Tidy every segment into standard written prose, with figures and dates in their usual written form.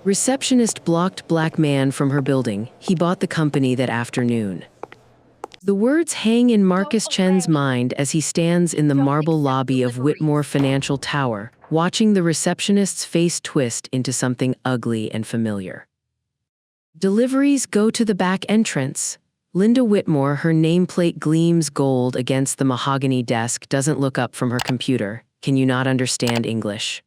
Receptionist blocked black man from her building. He bought the company that afternoon. The words hang in Marcus Chen's mind as he stands in the marble lobby of Whitmore Financial Tower, watching the receptionist's face twist into something ugly and familiar. Deliveries go to the back entrance. Linda Whitmore, her nameplate gleams gold against the mahogany desk, doesn't look up from her computer. Can you not understand English?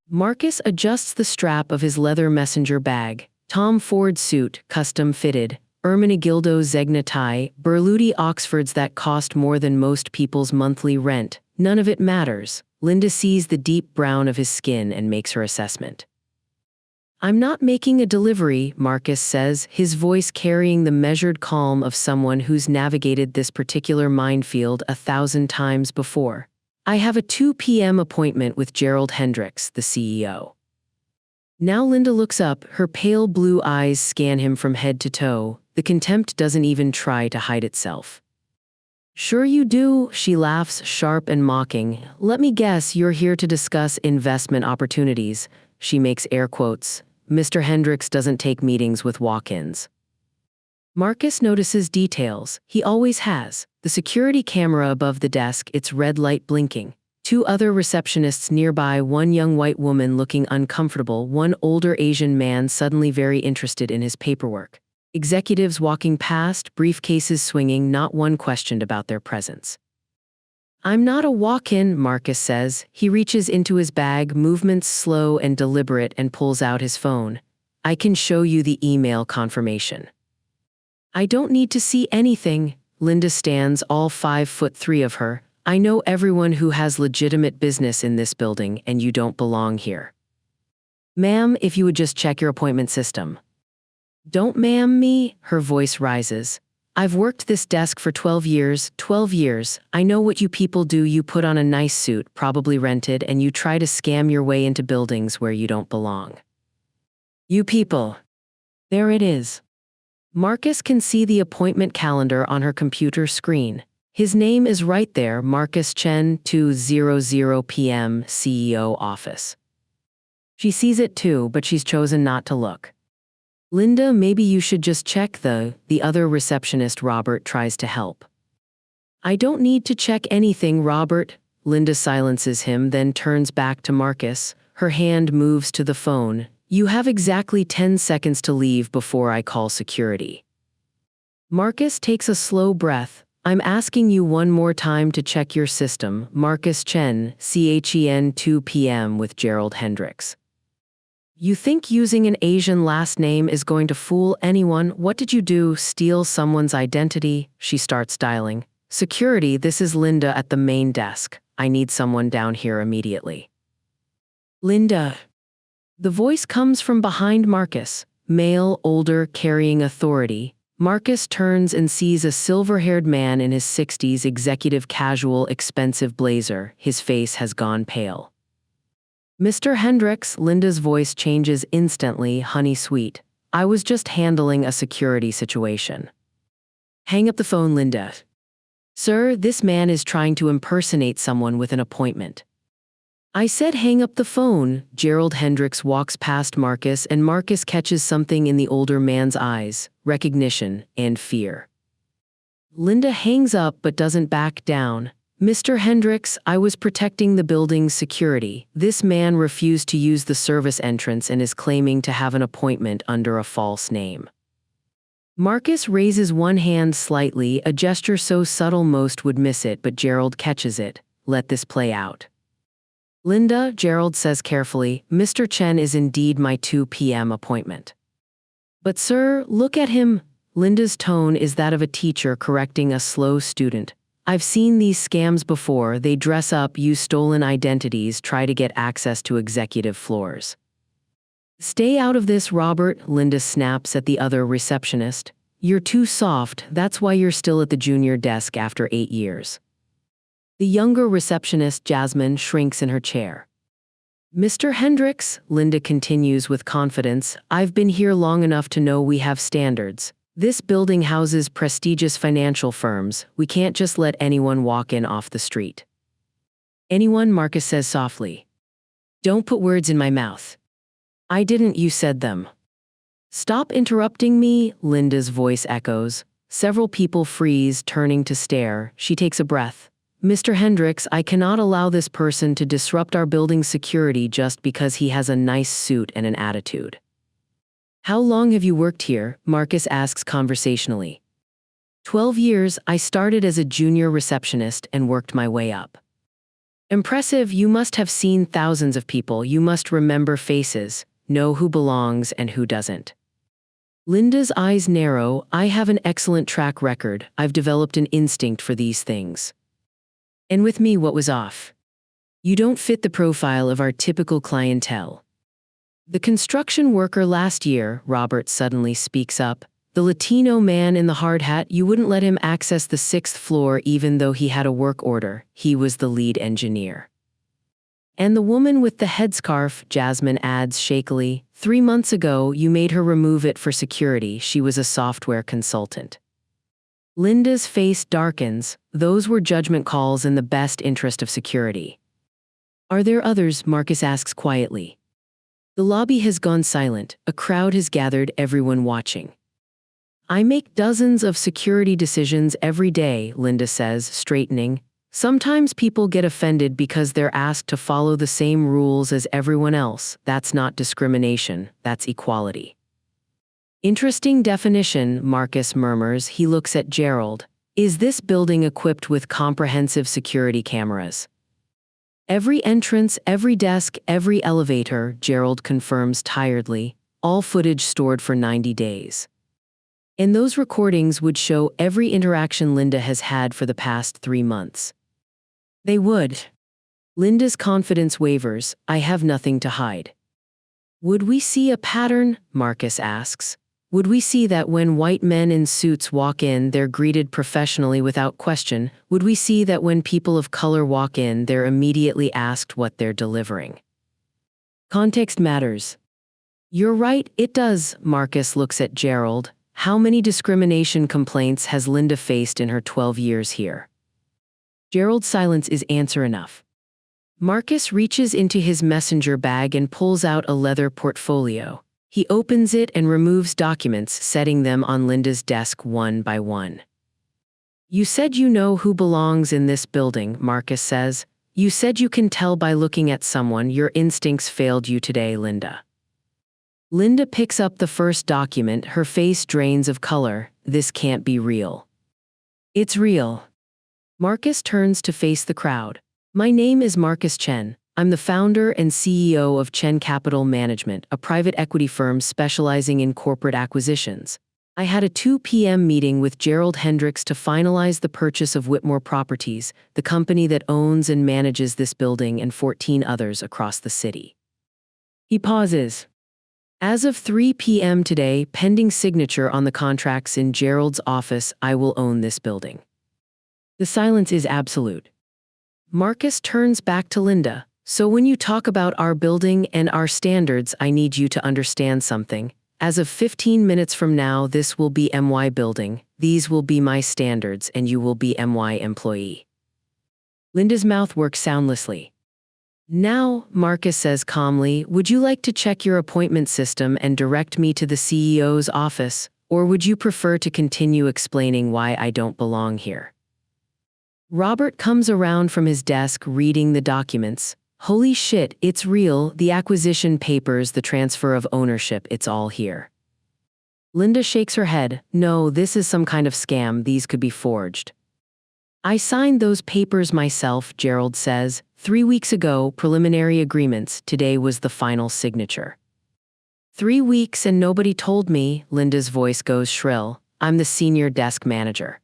Marcus adjusts the strap of his leather messenger bag. Tom Ford suit, custom fitted. Ermenegildo Zegna tie, Berluti Oxfords that cost more than most people's monthly rent. None of it matters. Linda sees the deep brown of his skin and makes her assessment. I'm not making a delivery, Marcus says, his voice carrying the measured calm of someone who's navigated this particular minefield 1,000 times before. I have a 2 p.m. appointment with Gerald Hendricks, the CEO. Now Linda looks up, her pale blue eyes scan him from head to toe. The contempt doesn't even try to hide itself. Sure you do, she laughs, sharp and mocking. Let me guess, you're here to discuss investment opportunities. She makes air quotes. Mr. Hendricks doesn't take meetings with walk-ins. Marcus notices details. He always has. The security camera above the desk, its red light blinking. 2 other receptionists nearby, one young white woman looking uncomfortable, one older Asian man suddenly very interested in his paperwork. Executives walking past, briefcases swinging, not one questioned about their presence. I'm not a walk-in, Marcus says. He reaches into his bag, movements slow and deliberate, and pulls out his phone. I can show you the email confirmation. I don't need to see anything. Linda stands, all 5'3" of her. I know everyone who has legitimate business in this building, and you don't belong here. Ma'am, if you would just check your appointment system. Don't ma'am me, her voice rises. I've worked this desk for 12 years, 12 years. I know what you people do. You put on a nice suit, probably rented, and you try to scam your way into buildings where you don't belong. You people. There it is. Marcus can see the appointment calendar on her computer screen. His name is right there, Marcus Chen, 2:00 p.m., CEO office. She sees it too, but she's chosen not to look. Linda, maybe you should just check the other receptionist, Robert, tries to help. I don't need to check anything, Robert. Linda silences him, then turns back to Marcus. Her hand moves to the phone. You have exactly 10 seconds to leave before I call security. Marcus takes a slow breath. I'm asking you one more time to check your system. Marcus Chen, CHEN, 2 p.m. with Gerald Hendricks. You think using an Asian last name is going to fool anyone? What did you do, steal someone's identity? She starts dialing. Security, this is Linda at the main desk. I need someone down here immediately. Linda. The voice comes from behind Marcus. Male, older, carrying authority. Marcus turns and sees a silver-haired man in his 60s, executive casual, expensive blazer. His face has gone pale. Mr. Hendricks, Linda's voice changes instantly, honey sweet. I was just handling a security situation. Hang up the phone, Linda. Sir, this man is trying to impersonate someone with an appointment. I said hang up the phone. Gerald Hendricks walks past Marcus, and Marcus catches something in the older man's eyes, recognition and fear. Linda hangs up but doesn't back down. Mr. Hendricks, I was protecting the building's security. This man refused to use the service entrance and is claiming to have an appointment under a false name. Marcus raises one hand slightly, a gesture so subtle most would miss it, but Gerald catches it. Let this play out. Linda, Gerald says carefully, Mr. Chen is indeed my 2 p.m. appointment. But sir, look at him. Linda's tone is that of a teacher correcting a slow student. I've seen these scams before. They dress up, use stolen identities, try to get access to executive floors. Stay out of this, Robert, Linda snaps at the other receptionist. You're too soft, that's why you're still at the junior desk after 8 years. The younger receptionist, Jasmine, shrinks in her chair. Mr. Hendricks, Linda continues with confidence, I've been here long enough to know we have standards. This building houses prestigious financial firms. We can't just let anyone walk in off the street. Anyone, Marcus says softly. Don't put words in my mouth. I didn't, you said them. Stop interrupting me, Linda's voice echoes. Several people freeze, turning to stare. She takes a breath. Mr. Hendricks, I cannot allow this person to disrupt our building's security just because he has a nice suit and an attitude. How long have you worked here? Marcus asks conversationally. 12 years. I started as a junior receptionist and worked my way up. Impressive. You must have seen thousands of people. You must remember faces, know who belongs and who doesn't. Linda's eyes narrow. I have an excellent track record. I've developed an instinct for these things. And with me, what was off? You don't fit the profile of our typical clientele. The construction worker last year, Robert suddenly speaks up. The Latino man in the hard hat, you wouldn't let him access the 6th floor even though he had a work order. He was the lead engineer. And the woman with the headscarf, Jasmine adds shakily, 3 months ago you made her remove it for security. She was a software consultant. Linda's face darkens. Those were judgment calls in the best interest of security. Are there others? Marcus asks quietly. The lobby has gone silent. A crowd has gathered, everyone watching. I make dozens of security decisions every day, Linda says, straightening. Sometimes people get offended because they're asked to follow the same rules as everyone else. That's not discrimination, that's equality. Interesting definition, Marcus murmurs. He looks at Gerald. Is this building equipped with comprehensive security cameras? Every entrance, every desk, every elevator, Gerald confirms tiredly, all footage stored for 90 days. And those recordings would show every interaction Linda has had for the past 3 months. They would. Linda's confidence wavers. I have nothing to hide. Would we see a pattern? Marcus asks. Would we see that when white men in suits walk in, they're greeted professionally without question? Would we see that when people of color walk in, they're immediately asked what they're delivering? Context matters. You're right, it does. Marcus looks at Gerald. How many discrimination complaints has Linda faced in her 12 years here? Gerald's silence is answer enough. Marcus reaches into his messenger bag and pulls out a leather portfolio. He opens it and removes documents, setting them on Linda's desk one by one. You said you know who belongs in this building, Marcus says. You said you can tell by looking at someone. Your instincts failed you today, Linda. Linda picks up the first document, her face drains of color. This can't be real. It's real. Marcus turns to face the crowd. My name is Marcus Chen. I'm the founder and CEO of Chen Capital Management, a private equity firm specializing in corporate acquisitions. I had a 2 p.m. meeting with Gerald Hendricks to finalize the purchase of Whitmore Properties, the company that owns and manages this building and 14 others across the city. He pauses. As of 3 p.m. today, pending signature on the contracts in Gerald's office, I will own this building. The silence is absolute. Marcus turns back to Linda. So when you talk about our building and our standards, I need you to understand something. As of 15 minutes from now, this will be MY building, these will be my standards, and you will be MY employee. Linda's mouth works soundlessly. Now, Marcus says calmly, would you like to check your appointment system and direct me to the CEO's office, or would you prefer to continue explaining why I don't belong here? Robert comes around from his desk reading the documents. Holy shit, it's real, the acquisition papers, the transfer of ownership, it's all here. Linda shakes her head. No, this is some kind of scam, these could be forged. I signed those papers myself, Gerald says. 3 weeks ago, preliminary agreements, today was the final signature. 3 weeks and nobody told me, Linda's voice goes shrill. I'm the senior desk manager.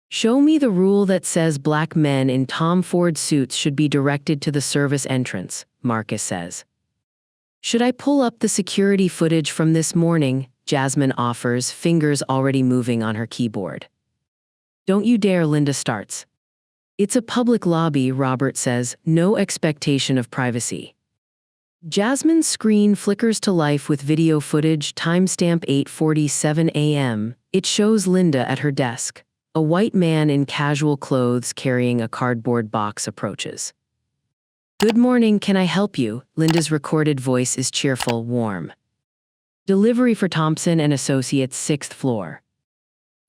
Show me the rule that says black men in Tom Ford suits should be directed to the service entrance, Marcus says. Should I pull up the security footage from this morning? Jasmine offers, fingers already moving on her keyboard. Don't you dare, Linda starts. It's a public lobby, Robert says, no expectation of privacy. Jasmine's screen flickers to life with video footage, timestamp 8:47 a.m. It shows Linda at her desk. A white man in casual clothes carrying a cardboard box approaches. Good morning, can I help you? Linda's recorded voice is cheerful, warm. Delivery for Thompson and Associates, 6th floor.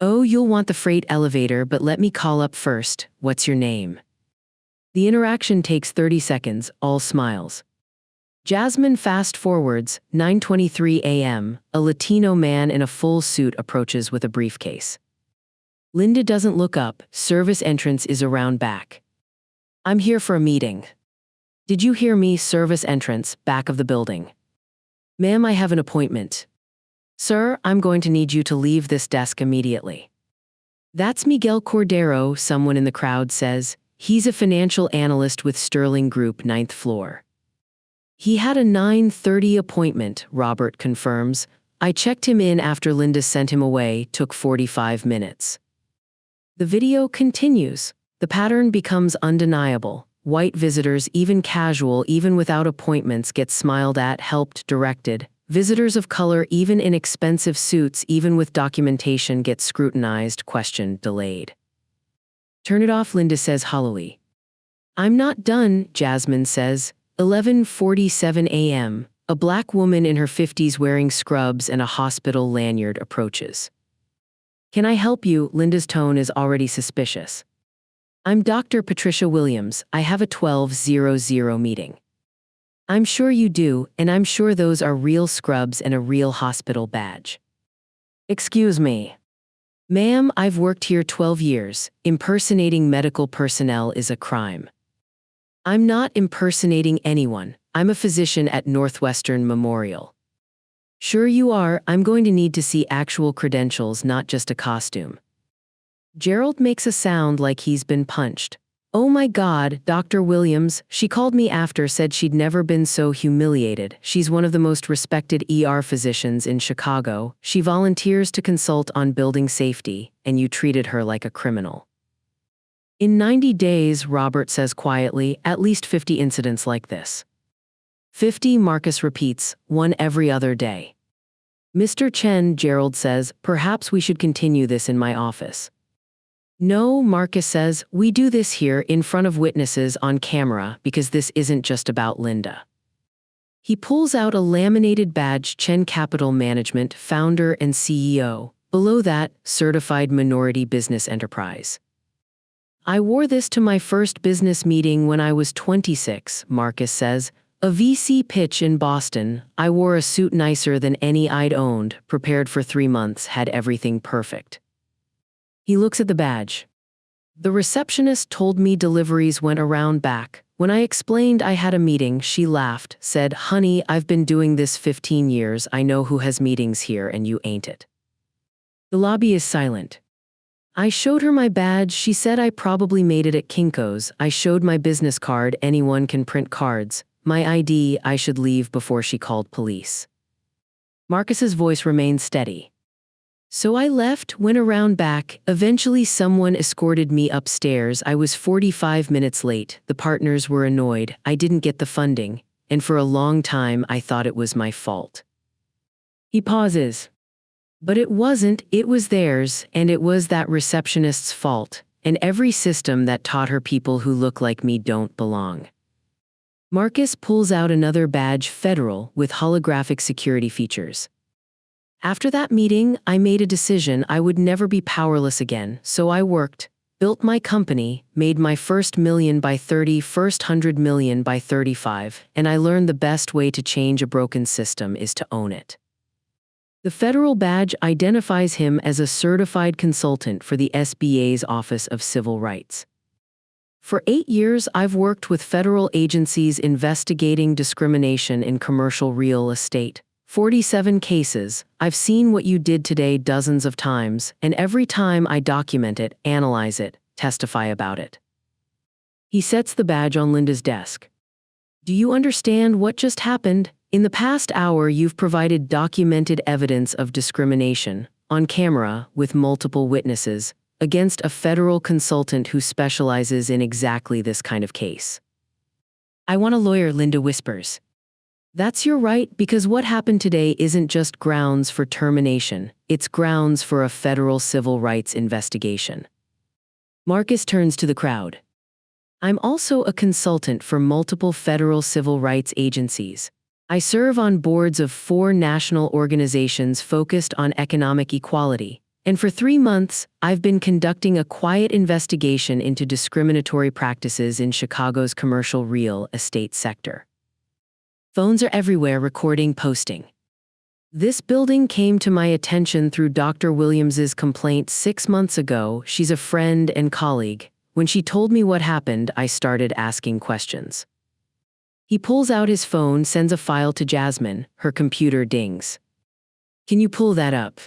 Oh, you'll want the freight elevator, but let me call up first. What's your name? The interaction takes 30 seconds, all smiles. Jasmine fast forwards, 9:23 a.m., a Latino man in a full suit approaches with a briefcase. Linda doesn't look up, service entrance is around back. I'm here for a meeting. Did you hear me? Service entrance, back of the building. Ma'am, I have an appointment. Sir, I'm going to need you to leave this desk immediately. That's Miguel Cordero, someone in the crowd says. He's a financial analyst with Sterling Group, 9th floor. He had a 9:30 appointment, Robert confirms. I checked him in after Linda sent him away, took 45 minutes. The video continues. The pattern becomes undeniable. White visitors, even casual, even without appointments, get smiled at, helped, directed. Visitors of color, even in expensive suits, even with documentation, get scrutinized, questioned, delayed. Turn it off, Linda says hollowly. I'm not done, Jasmine says. 11:47 a.m. A black woman in her 50s wearing scrubs and a hospital lanyard approaches. Can I help you? Linda's tone is already suspicious. I'm Dr. Patricia Williams. I have a 12:00 meeting. I'm sure you do, and I'm sure those are real scrubs and a real hospital badge. Excuse me. Ma'am, I've worked here 12 years. Impersonating medical personnel is a crime. I'm not impersonating anyone. I'm a physician at Northwestern Memorial. Sure you are. I'm going to need to see actual credentials, not just a costume. Gerald makes a sound like he's been punched. Oh my God, Dr. Williams, she called me after, said she'd never been so humiliated. She's one of the most respected ER physicians in Chicago. She volunteers to consult on building safety, and you treated her like a criminal. In 90 days, Robert says quietly, at least 50 incidents like this. 50, Marcus repeats, one every other day. Mr. Chen, Gerald says, perhaps we should continue this in my office. No, Marcus says, we do this here in front of witnesses on camera because this isn't just about Linda. He pulls out a laminated badge, Chen Capital Management, founder and CEO. Below that, certified minority business enterprise. I wore this to my first business meeting when I was 26, Marcus says. A VC pitch in Boston. I wore a suit nicer than any I'd owned, prepared for 3 months, had everything perfect. He looks at the badge. The receptionist told me deliveries went around back. When I explained I had a meeting, she laughed, said, honey, I've been doing this 15 years. I know who has meetings here and you ain't it. The lobby is silent. I showed her my badge. She said I probably made it at Kinko's. I showed my business card. Anyone can print cards. My ID. I should leave before she called police. Marcus's voice remained steady. So I left, went around back. Eventually someone escorted me upstairs. I was 45 minutes late. The partners were annoyed. I didn't get the funding, and for a long time I thought it was my fault. He pauses. But it wasn't, it was theirs, and it was that receptionist's fault, and every system that taught her people who look like me don't belong. Marcus pulls out another badge, Federal, with holographic security features. After that meeting, I made a decision I would never be powerless again, so I worked, built my company, made my first million by 30, first 100 million by 35, and I learned the best way to change a broken system is to own it. The Federal badge identifies him as a certified consultant for the SBA's Office of Civil Rights. For 8 years, I've worked with federal agencies investigating discrimination in commercial real estate. 47 cases. I've seen what you did today dozens of times, and every time I document it, analyze it, testify about it. He sets the badge on Linda's desk. Do you understand what just happened? In the past hour, you've provided documented evidence of discrimination, on camera, with multiple witnesses, against a federal consultant who specializes in exactly this kind of case. I want a lawyer, Linda whispers. That's your right, because what happened today isn't just grounds for termination, it's grounds for a federal civil rights investigation. Marcus turns to the crowd. I'm also a consultant for multiple federal civil rights agencies. I serve on boards of 4 national organizations focused on economic equality. And for 3 months, I've been conducting a quiet investigation into discriminatory practices in Chicago's commercial real estate sector. Phones are everywhere recording, posting. This building came to my attention through Dr. Williams's complaint 6 months ago. She's a friend and colleague. When she told me what happened, I started asking questions. He pulls out his phone, sends a file to Jasmine. Her computer dings. Can you pull that up?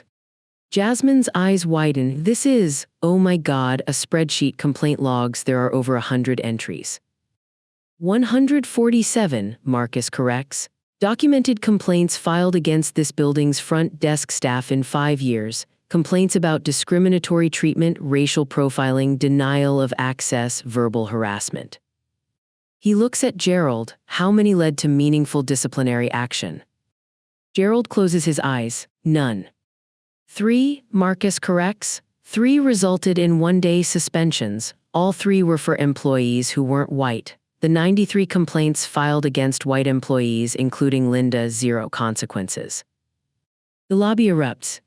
Jasmine's eyes widen. This is, oh my God, a spreadsheet. Complaint logs. There are over 100 entries. 147, Marcus corrects. Documented complaints filed against this building's front desk staff in 5 years. Complaints about discriminatory treatment, racial profiling, denial of access, verbal harassment. He looks at Gerald. How many led to meaningful disciplinary action? Gerald closes his eyes. None. 3, Marcus corrects. 3 resulted in 1-day suspensions. All 3 were for employees who weren't white. The 93 complaints filed against white employees, including Linda, 0 consequences. The lobby erupts.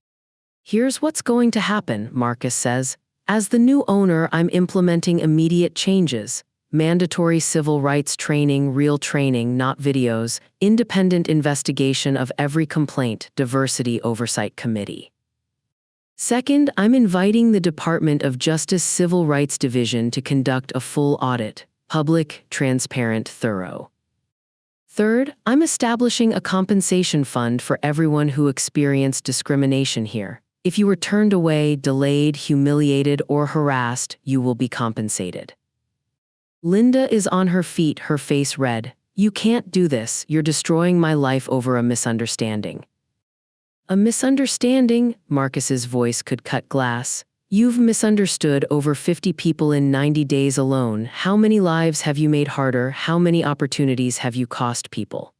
Here's what's going to happen, Marcus says. As the new owner, I'm implementing immediate changes. Mandatory civil rights training, real training, not videos, independent investigation of every complaint, diversity oversight committee. Second, I'm inviting the Department of Justice Civil Rights Division to conduct a full audit, public, transparent, thorough. Third, I'm establishing a compensation fund for everyone who experienced discrimination here. If you were turned away, delayed, humiliated, or harassed, you will be compensated. Linda is on her feet, her face red. You can't do this. You're destroying my life over a misunderstanding. A misunderstanding? Marcus's voice could cut glass. You've misunderstood over 50 people in 90 days alone. How many lives have you made harder? How many opportunities have you cost people?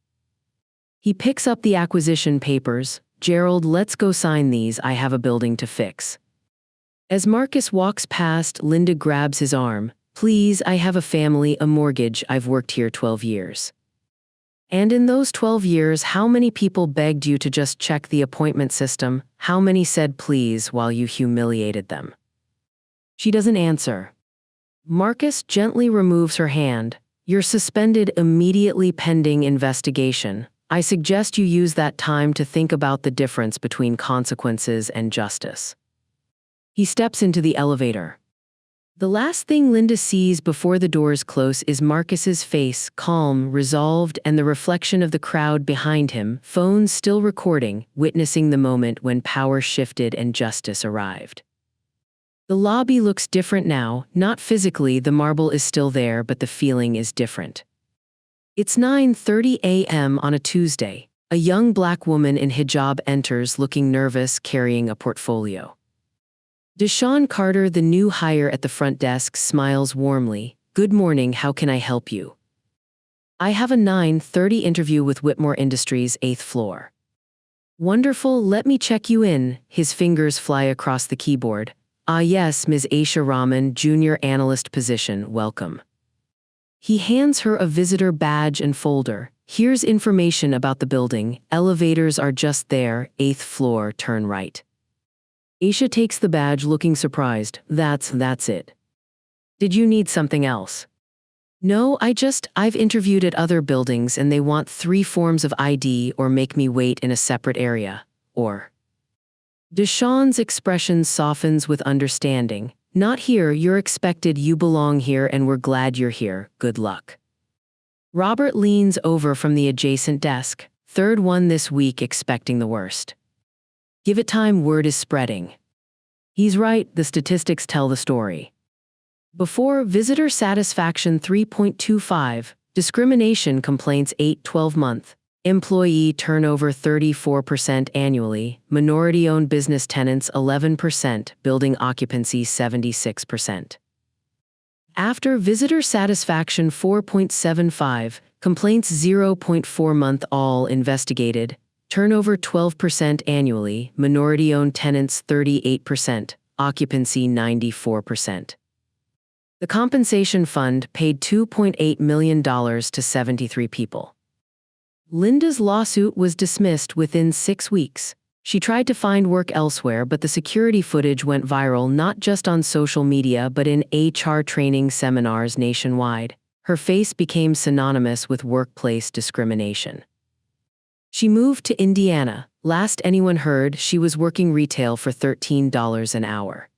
He picks up the acquisition papers. Gerald, let's go sign these. I have a building to fix. As Marcus walks past, Linda grabs his arm. Please, I have a family, a mortgage. I've worked here 12 years. And in those 12 years, how many people begged you to just check the appointment system? How many said please while you humiliated them? She doesn't answer. Marcus gently removes her hand. You're suspended immediately pending investigation. I suggest you use that time to think about the difference between consequences and justice. He steps into the elevator. The last thing Linda sees before the doors close is Marcus's face, calm, resolved, and the reflection of the crowd behind him, phones still recording, witnessing the moment when power shifted and justice arrived. The lobby looks different now, not physically, the marble is still there, but the feeling is different. It's 9:30 a.m. on a Tuesday. A young black woman in hijab enters, looking nervous, carrying a portfolio. Deshawn Carter, the new hire at the front desk, smiles warmly. Good morning, how can I help you? I have a 9:30 interview with Whitmore Industries, 8th floor. Wonderful, let me check you in. His fingers fly across the keyboard. Ah yes, Ms. Aisha Rahman, junior analyst position, welcome. He hands her a visitor badge and folder. Here's information about the building. Elevators are just there, 8th floor, turn right. Aisha takes the badge, looking surprised. That's it. Did you need something else? No, I've interviewed at other buildings and they want 3 forms of ID or make me wait in a separate area. Or. Deshawn's expression softens with understanding. Not here, you're expected, you belong here and we're glad you're here, good luck. Robert leans over from the adjacent desk. 3rd one this week, expecting the worst. Give it time, word is spreading. He's right, the statistics tell the story. Before, visitor satisfaction 3.25, discrimination complaints 8-12 month, employee turnover 34% annually, minority-owned business tenants 11%, building occupancy 76%. After, visitor satisfaction 4.75, complaints 0.4 month, all investigated, turnover 12% annually, minority-owned tenants 38%, occupancy 94%. The compensation fund paid $2.8 million to 73 people. Linda's lawsuit was dismissed within 6 weeks. She tried to find work elsewhere, but the security footage went viral not just on social media but in HR training seminars nationwide. Her face became synonymous with workplace discrimination. She moved to Indiana. Last anyone heard, she was working retail for $13 an hour.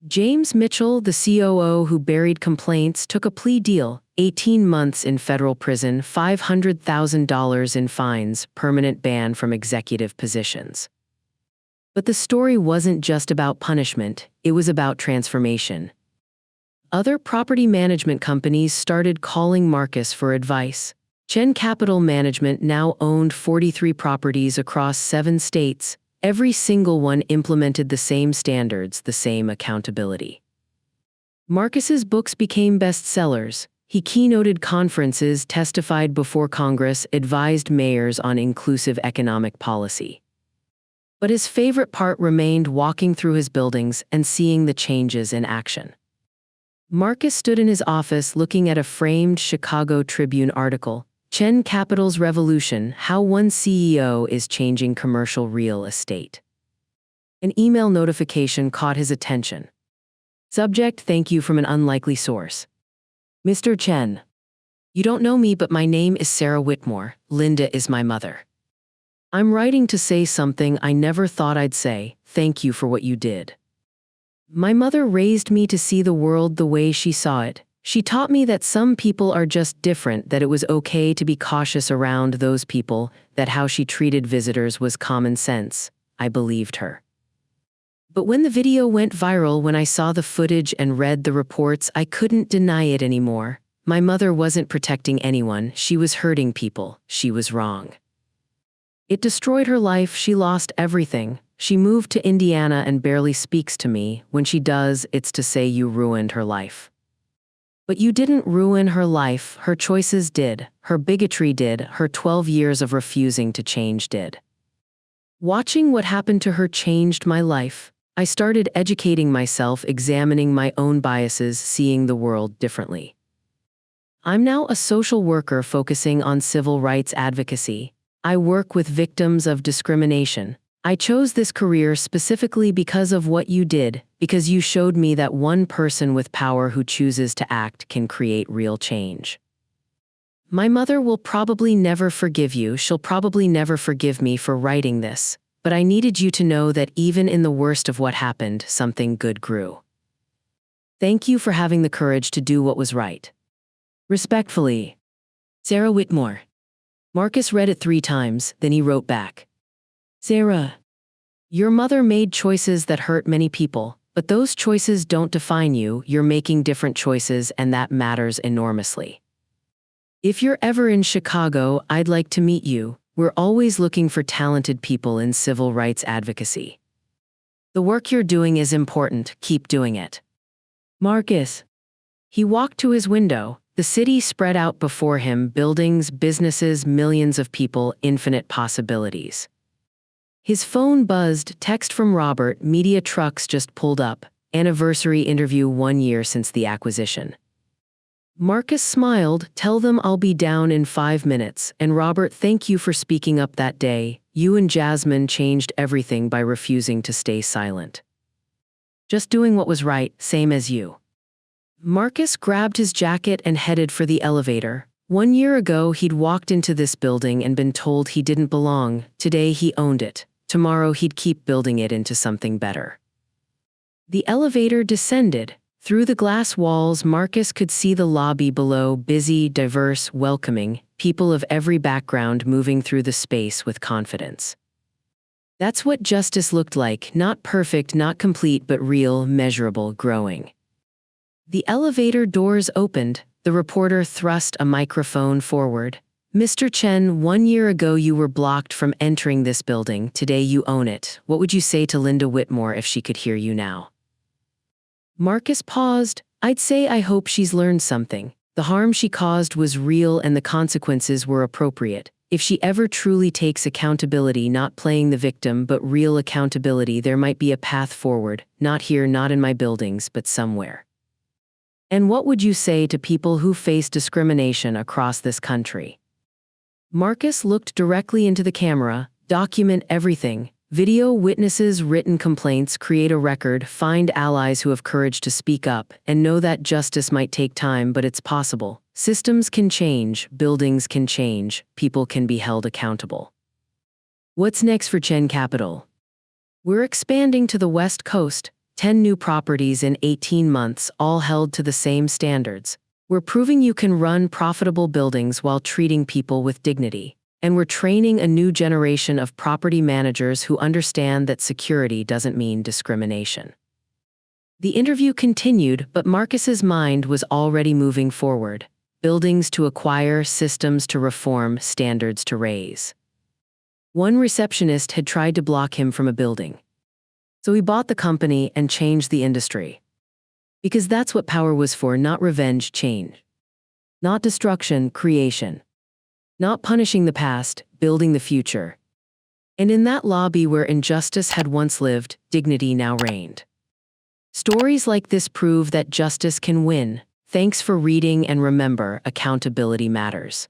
James Mitchell, the COO who buried complaints, took a plea deal: 18 months in federal prison, $500,000 in fines, permanent ban from executive positions. But the story wasn't just about punishment, it was about transformation. Other property management companies started calling Marcus for advice. Chen Capital Management now owned 43 properties across 7 states. Every single one implemented the same standards, the same accountability. Marcus's books became bestsellers. He keynoted conferences, testified before Congress, advised mayors on inclusive economic policy. But his favorite part remained walking through his buildings and seeing the changes in action. Marcus stood in his office looking at a framed Chicago Tribune article, Chen Capital's Revolution: How One CEO is Changing Commercial Real Estate. An email notification caught his attention. Subject: Thank you from an unlikely source. Mr. Chen, you don't know me, but my name is Sarah Whitmore. Linda is my mother. I'm writing to say something I never thought I'd say. Thank you for what you did. My mother raised me to see the world the way she saw it. She taught me that some people are just different, that it was okay to be cautious around those people, that how she treated visitors was common sense. I believed her. But when the video went viral, when I saw the footage and read the reports, I couldn't deny it anymore. My mother wasn't protecting anyone, she was hurting people, she was wrong. It destroyed her life, she lost everything. She moved to Indiana and barely speaks to me. When she does, it's to say you ruined her life. But you didn't ruin her life, her choices did, her bigotry did, her 12 years of refusing to change did. Watching what happened to her changed my life. I started educating myself, examining my own biases, seeing the world differently. I'm now a social worker focusing on civil rights advocacy. I work with victims of discrimination. I chose this career specifically because of what you did, because you showed me that one person with power who chooses to act can create real change. My mother will probably never forgive you, she'll probably never forgive me for writing this, but I needed you to know that even in the worst of what happened, something good grew. Thank you for having the courage to do what was right. Respectfully, Sarah Whitmore. Marcus read it 3 times, then he wrote back. Sarah, your mother made choices that hurt many people, but those choices don't define you. You're making different choices, and that matters enormously. If you're ever in Chicago, I'd like to meet you. We're always looking for talented people in civil rights advocacy. The work you're doing is important. Keep doing it. Marcus. He walked to his window. The city spread out before him, buildings, businesses, millions of people, infinite possibilities. His phone buzzed, text from Robert, media trucks just pulled up, anniversary interview 1 year since the acquisition. Marcus smiled, tell them I'll be down in 5 minutes, and Robert, thank you for speaking up that day. You and Jasmine changed everything by refusing to stay silent. Just doing what was right, same as you. Marcus grabbed his jacket and headed for the elevator. 1 year ago, he'd walked into this building and been told he didn't belong. Today, he owned it. Tomorrow, he'd keep building it into something better. The elevator descended. Through the glass walls, Marcus could see the lobby below, busy, diverse, welcoming, people of every background moving through the space with confidence. That's what justice looked like, not perfect, not complete, but real, measurable, growing. The elevator doors opened. The reporter thrust a microphone forward. Mr. Chen, 1 year ago you were blocked from entering this building. Today you own it. What would you say to Linda Whitmore if she could hear you now? Marcus paused. I'd say I hope she's learned something. The harm she caused was real and the consequences were appropriate. If she ever truly takes accountability, not playing the victim, but real accountability, there might be a path forward. Not here, not in my buildings, but somewhere. And what would you say to people who face discrimination across this country? Marcus looked directly into the camera. Document everything. Video witnesses, written complaints, create a record, find allies who have courage to speak up, and know that justice might take time, but it's possible. Systems can change, buildings can change, people can be held accountable. What's next for Chen Capital? We're expanding to the West Coast, 10 new properties in 18 months, all held to the same standards. We're proving you can run profitable buildings while treating people with dignity. And we're training a new generation of property managers who understand that security doesn't mean discrimination. The interview continued, but Marcus's mind was already moving forward. Buildings to acquire, systems to reform, standards to raise. One receptionist had tried to block him from a building. So he bought the company and changed the industry. Because that's what power was for, not revenge, change. Not destruction, creation. Not punishing the past, building the future. And in that lobby where injustice had once lived, dignity now reigned. Stories like this prove that justice can win. Thanks for reading, and remember, accountability matters.